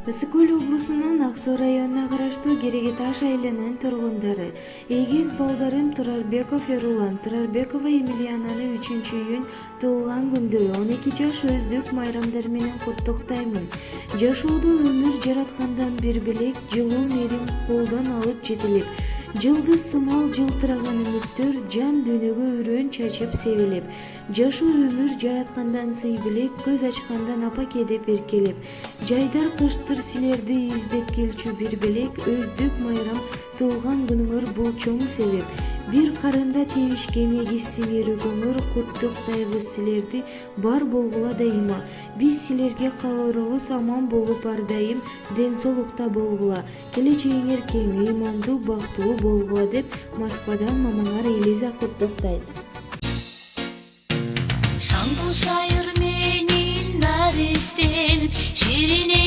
Ысык-Көл облусунун Ак-Суу районуна караштуу Кереги-Таш айылынын тургундары эгиз балдарым Турарбеков Эрулан, Турарбекова Эмилиянаны 3-июнь туулган күндөрү 12 жаш өздүк майрамдар менен куттуктаймын. Жашоодо өмүр жараткандан бирбелек жылуу мээрим колдон алып жетилип, жылдыз сымал жылтыраган үмүттөр жан дүйнөгө үрөн чачып себелеп, жашоо өмүр жараткандан сый билек, көз ачкандан апаке деп эркелеп, жайдар кыштыр силерди издеп келчү бир белек, өздүк майрам туулган күнүңөр бул чоң себеп. Бир карында тебишкен эгиз сиңери көңүр, куттуктайбыз силерди бар болгула дайыма. Биз силерге каалоорубуз аман болуп ар дайым ден соолукта болгула. Келечегиңер кең, ыймандуу, бактылуу болгула деп Москвадан мамаңар Элиза куттуктайт. Шаңгыл шайыр менен нарестен ширине